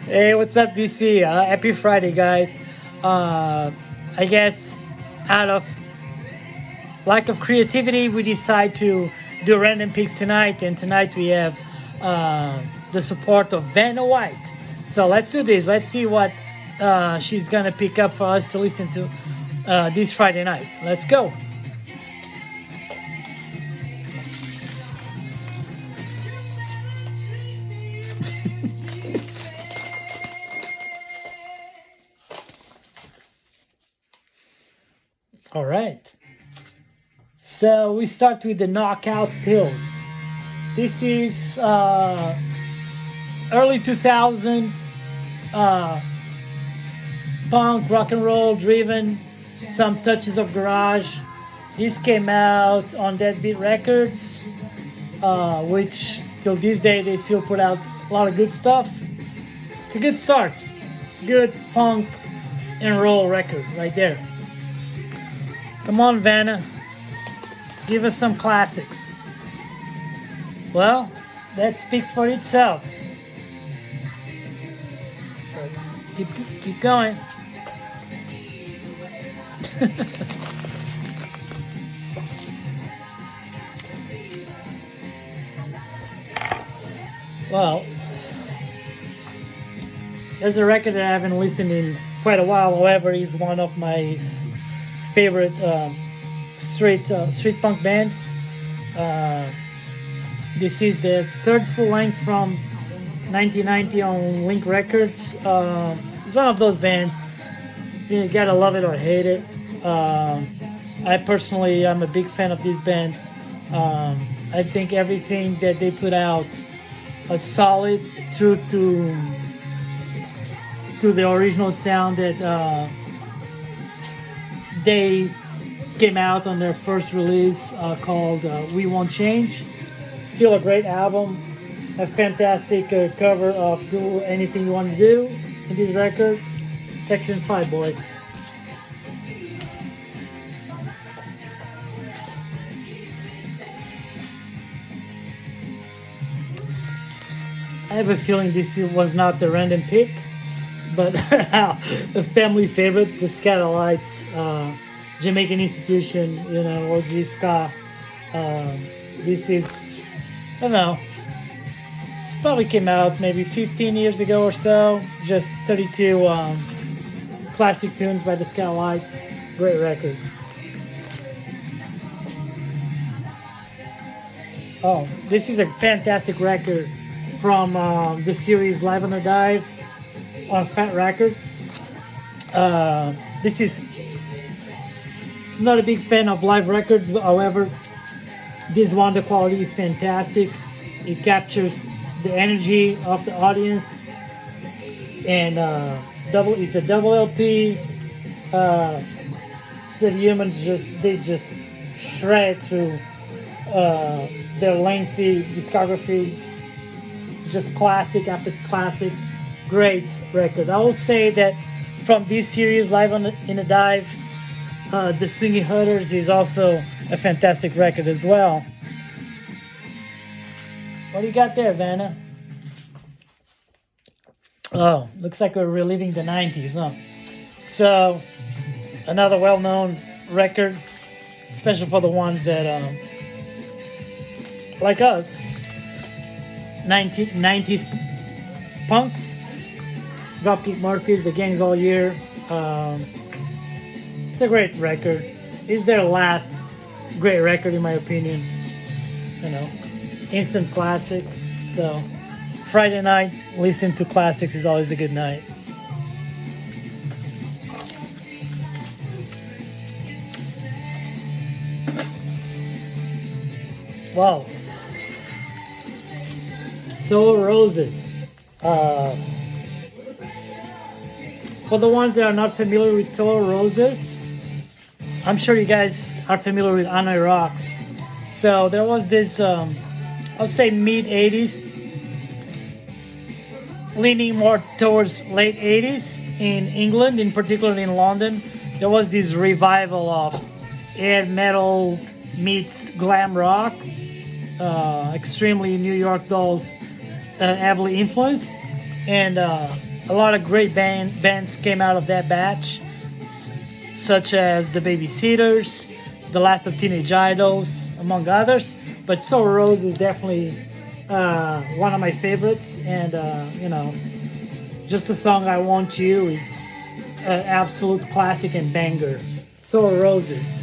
Hey, what's up, VC? Happy Friday, guys. Uh, I guess out of lack of creativity, we decide to do random picks tonight, and tonight we have uh, the support of Vanna White. So let's do this. Let's see what she's gonna pick up for us to listen to this Friday night. Let's go. All right. So we start with the knockout pills. This is early 2000s uh, punk rock and roll driven, some touches of garage. This came out on Deadbeat Records, which till this day they still put out a lot of good stuff. It's a good start, good punk and roll record right there. Come on, Vanna, give us some classics. Well, that speaks for itself. Let's keep going. Well, there's a record that I haven't listened in quite a while. However, is one of my favorite street punk bands. Uh, this is the third full length from 1990 on Link Records. It's one of those bands you gotta love it or hate it. I personally am a big fan of this band. I think everything that they put out a solid truth to the original sound that they came out on their first release called We Won't Change. Still a great album, a fantastic cover of Do Anything You Want to Do in this record. Section 5, boys. I have a feeling this was not the random pick, but a family favorite, the Scatolites, Jamaican Institution, OG Ska. This is, I don't know, this probably came out maybe 15 years ago or so. Just 32 classic tunes by the Scatolites. Great record. Oh, this is a fantastic record from the series Live on the Dive on Fat Records. This is not a big fan of live records, however, this one, the quality is fantastic. It captures the energy of the audience, and it's a double LP. Said Humans just shred through their lengthy discography. Just classic after classic, great record. I will say that from this series, Live in the Dive, the Swinging Hunters is also a fantastic record as well. What do you got there, Vanna? Oh, looks like we're reliving the 90s, huh? So, another well-known record, especially for the ones that, like us, 90s punks, Dropkick Murphys, The Gangs All Year. It's a great record. It's their last great record, in my opinion. Instant classic. So, Friday night, listen to classics is always a good night. Wow. Soul Roses. For the ones that are not familiar with Soul Roses, I'm sure you guys are familiar with Hanoi Rocks. So there was this, I'll say mid 80s, leaning more towards late 80s in England, in particular in London. There was this revival of air metal meets glam rock, extremely New York Dolls heavily influenced, and A lot of great bands came out of that batch, such as the Babysitters, The Last of Teenage Idols, among others. But Soul Rose is definitely one of my favorites, and just the song "I Want You" is an absolute classic and banger. Soul Roses.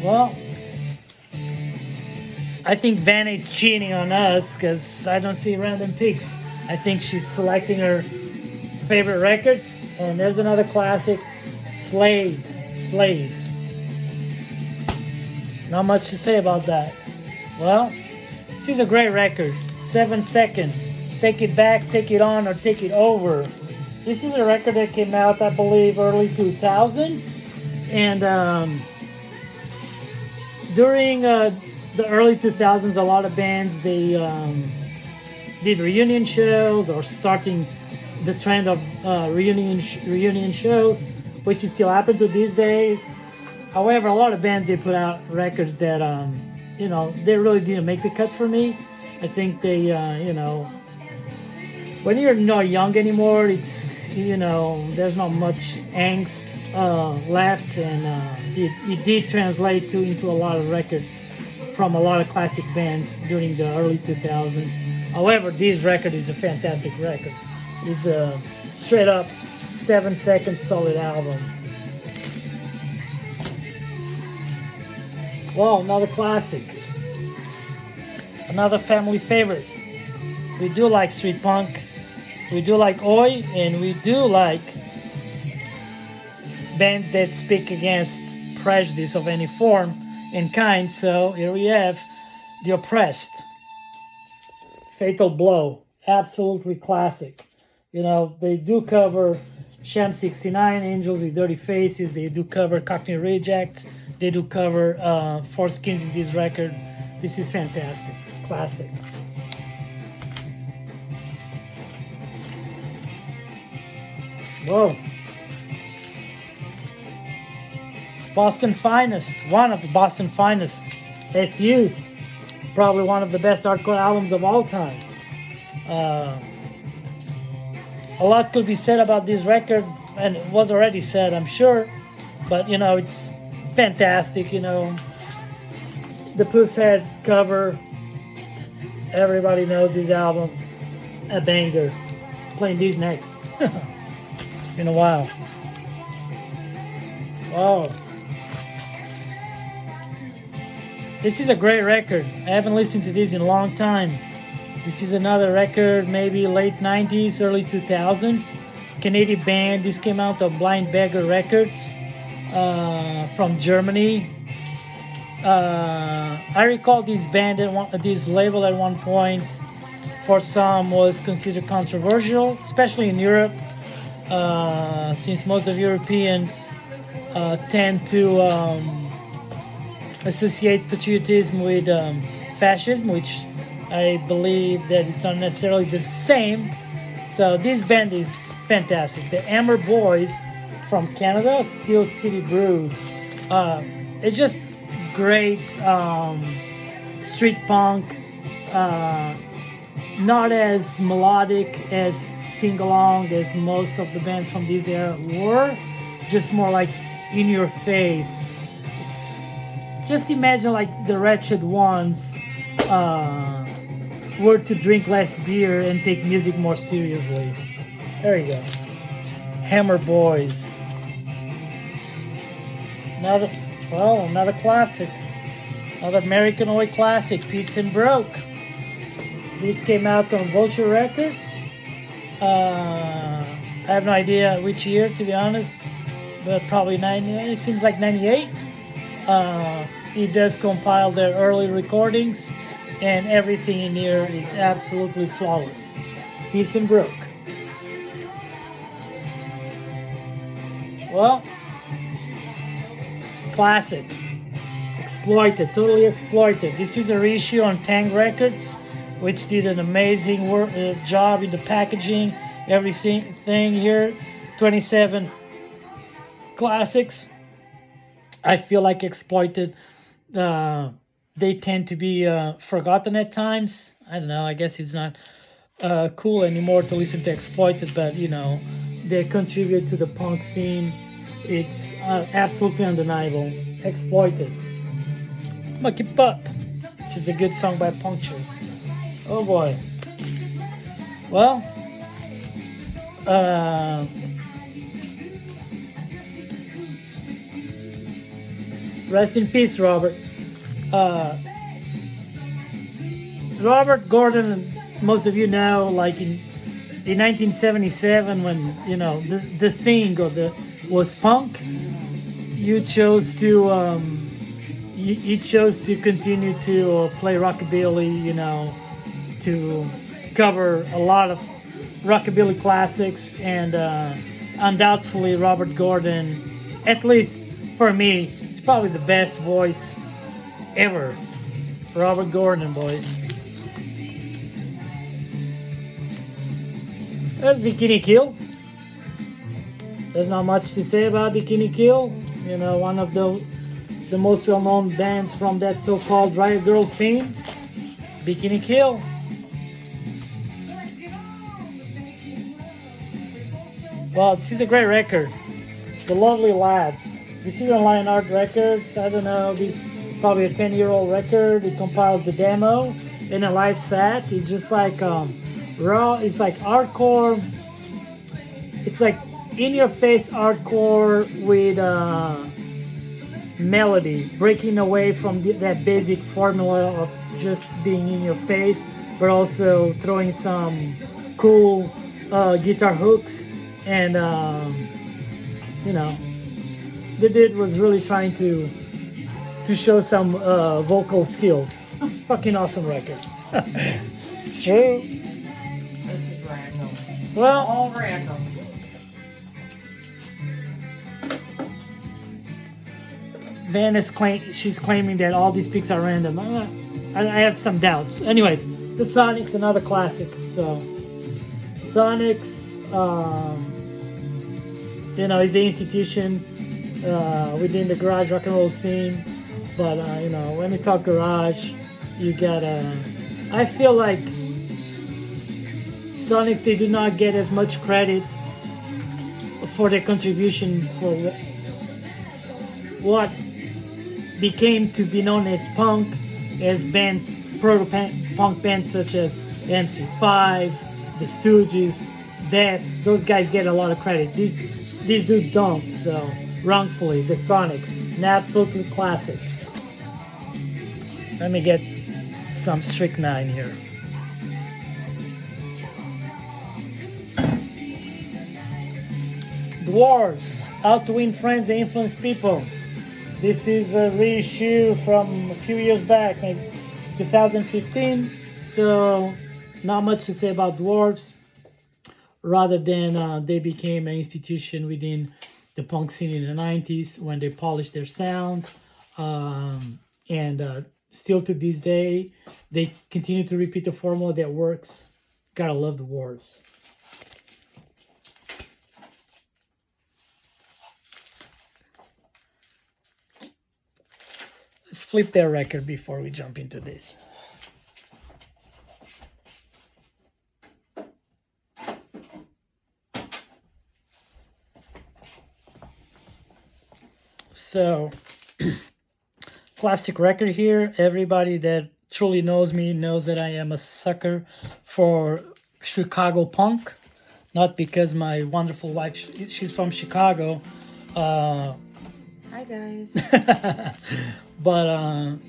Well, I think Vanna is cheating on us because I don't see random picks. I think she's selecting her favorite records, and there's another classic, Slade. Slade. Not much to say about that. Well, this is a great record. 7 seconds. Take it back, take it on, or take it over. This is a record that came out, I believe, early 2000s, and during the early 2000s, a lot of bands they did reunion shows or starting the trend of reunion shows, which is still happen to these days. However, a lot of bands they put out records that they really didn't make the cut for me. I think they when you're not young anymore, it's there's not much angst left, and it did translate into a lot of records from a lot of classic bands during the early 2000s. However, this record is a fantastic record. It's a straight up 7 second solid album. Well, another classic. Another family favorite. We do like street punk. We do like Oi, and we do like bands that speak against prejudice of any form and kind. So here we have The Oppressed. Fatal Blow. Absolutely classic. They do cover Sham 69, Angels with Dirty Faces. They do cover Cockney Rejects. They do cover Four Skins in this record. This is fantastic. Classic. Whoa. Boston Finest. One of the Boston Finest. FU's. Probably one of the best hardcore albums of all time. A lot could be said about this record, and it was already said, I'm sure. But, it's fantastic, The Pushead cover. Everybody knows this album. A banger. Playing these next. In a while. Wow. This is a great record. I haven't listened to this in a long time. This is another record, maybe late 90s, early 2000s. Canadian band. This came out of Blind Beggar Records from Germany. I recall this band, this label at one point, for some was considered controversial, especially in Europe, since most of Europeans tend to associate patriotism with fascism, which I believe that it's not necessarily the same. So this band is fantastic. The Hammer Boys from Canada, Steel City Brood. It's just great street punk, not as melodic as sing-along as most of the bands from this era were, just more like in your face. Just imagine like the Wretched Ones were to drink less beer and take music more seriously. There you go. Hammer Boys. Another classic. Another American Oi classic, Peace and Broke. This came out on Vulture Records. I have no idea which year, to be honest, but probably 90. It seems like 98. It does compile their early recordings, and everything in here is absolutely flawless. Peace and Broke. Well, classic. Exploited, totally Exploited. This is a reissue on Tang Records, which did an amazing job in the packaging, everything here. 27 classics. I feel like Exploited, they tend to be forgotten at times. I don't know. I guess it's not cool anymore to listen to Exploited, but they contribute to the punk scene. It's absolutely undeniable. Exploited. Monkey Pup, which is a good song by Puncture. Oh boy. Well, rest in peace, Robert. Robert Gordon, most of you know, like in 1977, when the thing was punk, you chose to you chose to continue to play rockabilly, to cover a lot of rockabilly classics, and undoubtedly Robert Gordon, at least for me, is probably the best voice ever. Robert Gordon, boys. There's Bikini Kill. There's not much to say about Bikini Kill. One of the most well-known bands from that so-called riot girl scene. Bikini Kill. Well, this is a great record. The Lovely Lads. This is on Lionheart Records. I don't know. This is probably a 10-year-old record. It compiles the demo in a live set. It's just like raw. It's like hardcore. It's like in-your-face hardcore with melody, breaking away from that basic formula of just being in your face, but also throwing some cool guitar hooks. And the dude was really trying to show some vocal skills. Fucking awesome record. It's true. This is random. Well, All random. Van is she's claiming that all these picks are random. I have some doubts. Anyways, the Sonics, another classic. So Sonics, is the institution within the garage rock and roll scene. But when we talk garage, you gotta. I feel like Sonics, they do not get as much credit for their contribution for what became to be known as punk, as bands, proto-punk bands such as MC5, The Stooges, Death. Those guys get a lot of credit. These dudes don't, so wrongfully. The Sonics, an absolute classic. Let me get some strychnine here. Dwarves, How to Win Friends and Influence People. This is a reissue from a few years back, maybe 2015. So, not much to say about Dwarves, rather than they became an institution within the punk scene in the 90s when they polished their sound. And still to this day, they continue to repeat the formula that works. Gotta love the Dwarves. Let's flip their record before we jump into this. So, classic record here. Everybody that truly knows me knows that I am a sucker for Chicago punk. Not because my wonderful wife, she's from Chicago. Hi guys. But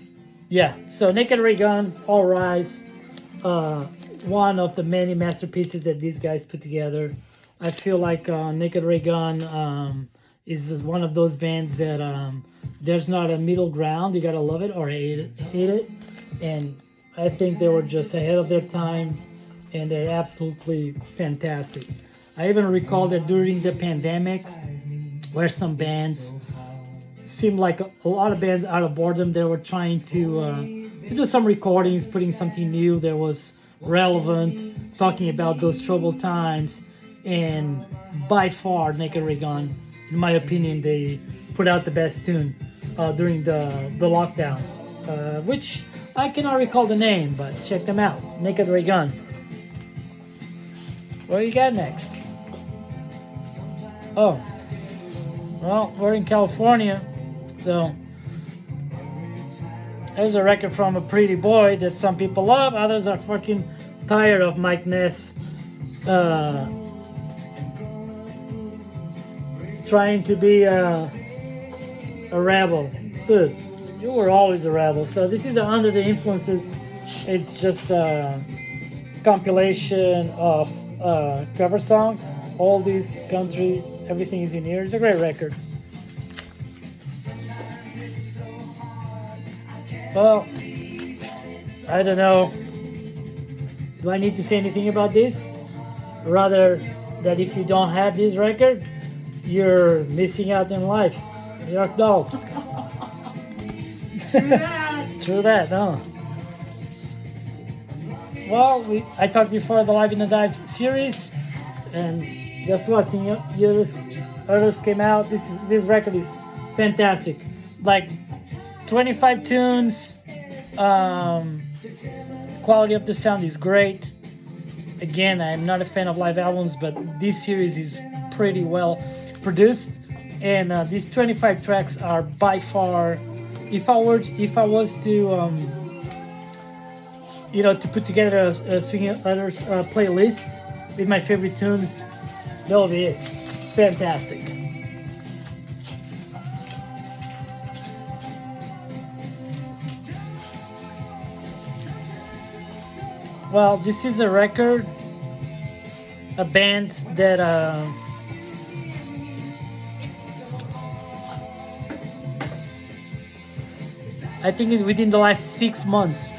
yeah, so Naked Ray Gun, All Rise, one of the many masterpieces that these guys put together. I feel like Naked Ray Gun is one of those bands that there's not a middle ground. You gotta love it or hate it. And I think they were just ahead of their time, and they're absolutely fantastic. I even recall that during the pandemic, where some bands seemed like a lot of bands out of boredom, they were trying to do some recordings, putting something new that was relevant, talking about those troubled times. And by far, Naked Ray Gun, in my opinion, they put out the best tune during the lockdown, which I cannot recall the name, but check them out. Naked Ray Gun. What do you got next? Oh, well, we're in California, so there's a record from a pretty boy that some people love, others are fucking tired of Mike Ness trying to be a rebel. Dude, you were always a rebel. So this is Under the Influences. It's just a compilation of cover songs, oldies, country, everything is in here. It's a great record. Well, I don't know. Do I need to say anything about this? Rather, that if you don't have this record, you're missing out in life. New York Dolls. True that. True that, no. Well, I talked before the Live in the Dive series, and guess what? Others came out. This record is fantastic. Like 25 tunes. Quality of the sound is great. Again, I'm not a fan of live albums, but this series is pretty well produced, and these 25 tracks are by far. If I was to to put together a Swing Others playlist with my favorite tunes, that'll be it. Fantastic. Well, this is a record, a band that I think within the last 6 months.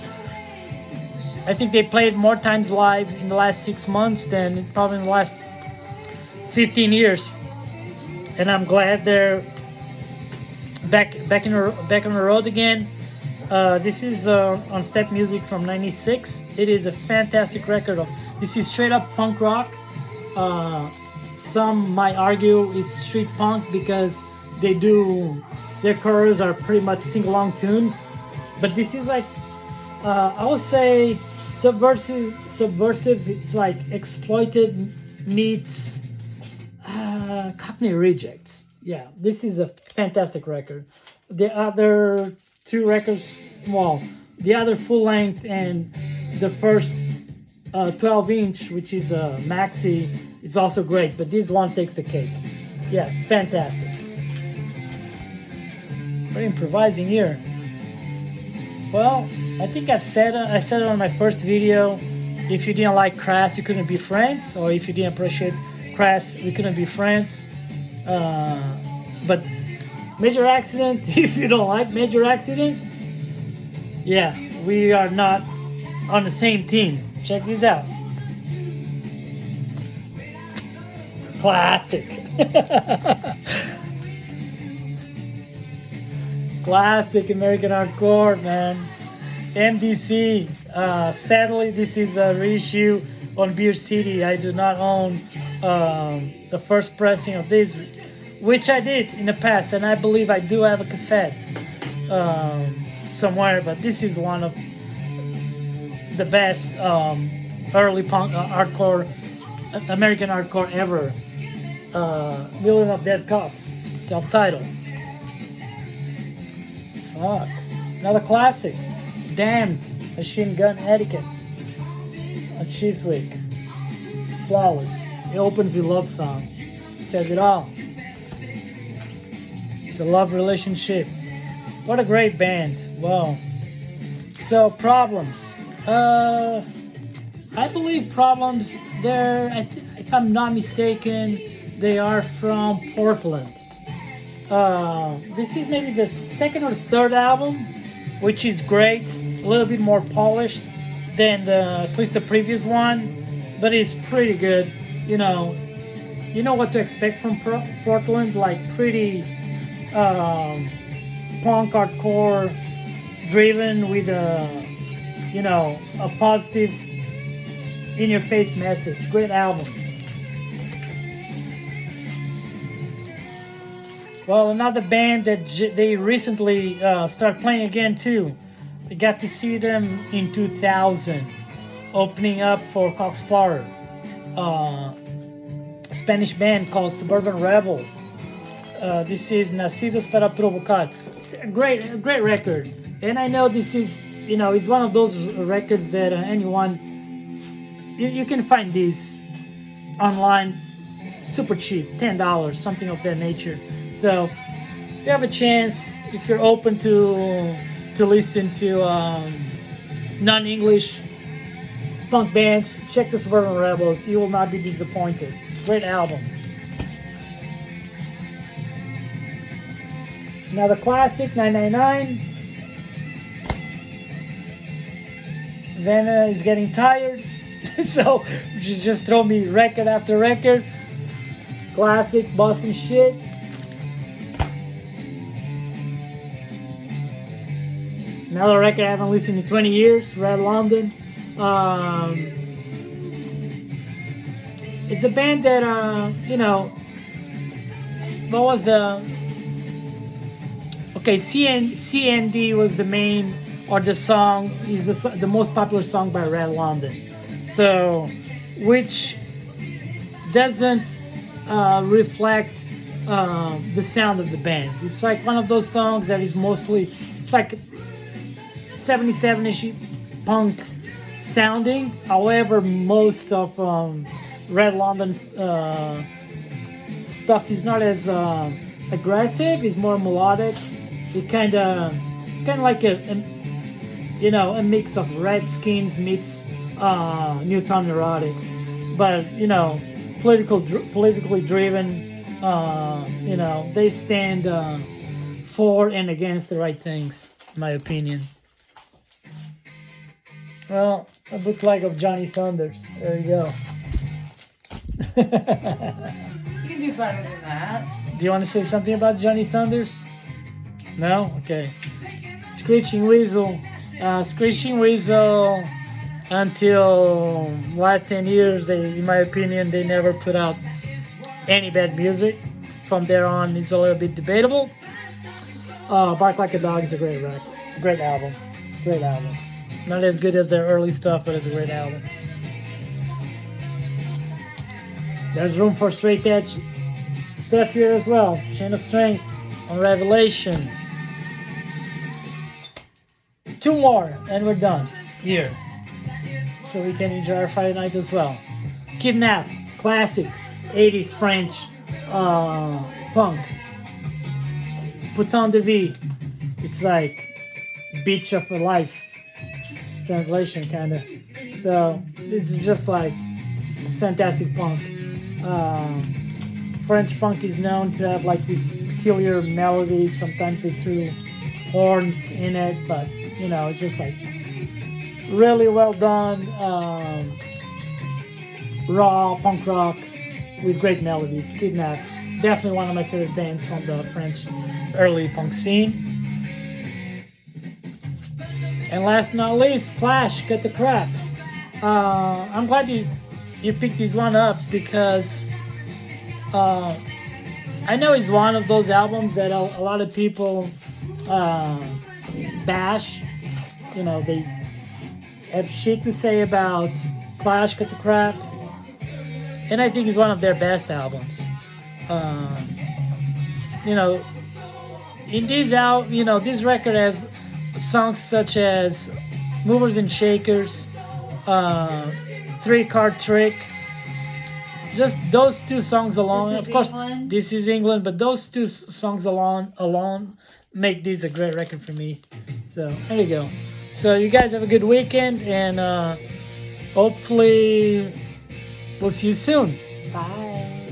I think they played more times live in the last 6 months than probably in the last 15 years. And I'm glad they're back on the road again. This is on Step Music from '96. It is a fantastic record. This is straight up punk rock. Some might argue it's street punk because their choruses are pretty much sing-along tunes. But this is like, I would say, subversive. It's like Exploited meets Cockney Rejects. Yeah, this is a fantastic record. The other two records, well, the other full length and the first 12-inch, which is a maxi, it's also great, but this one takes the cake. Yeah, fantastic. We're improvising here. Well, I think I said it on my first video. If you didn't like Crass, you couldn't be friends, or if you didn't appreciate Crass, we couldn't be friends. But Major Accident, if you don't like Major Accident, yeah, we are not on the same team. Check this out. Classic. Classic American hardcore, man. MDC. Sadly, this is a reissue on Beer City. I do not own the first pressing of this, which I did in the past, and I believe I do have a cassette somewhere, but this is one of the best early punk hardcore, American hardcore ever. Million of Dead Cops, self-titled. Fuck. Another classic. Damned, Machine Gun Etiquette on Chiswick. Flawless. It opens with love song. It says it all. It's a love relationship. What a great band. Wow. So, Problems. I believe Problems, if I'm not mistaken, they are from Portland. This is maybe the second or third album, which is great. A little bit more polished than at least the previous one, but it's pretty good. You know what to expect from Portland, like pretty punk hardcore driven with a positive in your face message. Great album. Well, another band that they recently started playing again too I got to see them in 2000, opening up for Cox Sparrer, a Spanish band called Suburban Rebels. This is Nacidos para Provocar. It's a great record, and I know this is, it's one of those records that anyone you can find these online, super cheap, $10, something of that nature. So if you have a chance, if you're open to listen to non-English punk bands, check the Suburban Rebels. You will not be disappointed. Great album. Another classic, 999. Vanna is getting tired, so she's just throw me record after record. Classic Boston shit. Another record I haven't listened in 20 years, Red London. It's a band that, what was the... Okay, CND was the main, or the song, is the most popular song by Red London. So, which doesn't reflect the sound of the band. It's like one of those songs that is mostly, it's like 77-ish punk sounding. However, most of Red London's stuff is not as aggressive. It's more melodic. It's kind of like a mix of Redskins meets Newtown Neurotics, but politically driven. They stand for and against the right things, in my opinion. Well, a book like of Johnny Thunders. There you go. You can do better than that. Do you want to say something about Johnny Thunders? No? Okay. Screeching Weasel. Screeching Weasel, until last 10 years, in my opinion, they never put out any bad music. From there on, it's a little bit debatable. Bark Like a Dog is a great record. Great album. Great album. Not as good as their early stuff, but it's a great album. There's room for straight edge stuff here as well. Chain of Strength on Revelation. 2 more and we're done here. So we can enjoy our Friday night as well. Kidnap, classic 80s French punk. Putain de vie. It's like Beach of a Life. Translation kinda. So this is just like fantastic punk. French punk is known to have like this peculiar melody. Sometimes they threw horns in it, but it's just like really well done, raw punk rock with great melodies. Kidnap, definitely one of my favorite bands from the French early punk scene. And last but not least, Clash, Cut the Crap. I'm glad you picked this one up because I know it's one of those albums that a lot of people bash. They have shit to say about Clash, Cut the Crap. And I think it's one of their best albums. In this record has songs such as Movers and Shakers, 3-Card Trick. Just those 2 songs alone. Of course, England. This is England, but those 2 songs alone make this a great record for me. So there you go. So you guys have a good weekend, and hopefully we'll see you soon. Bye.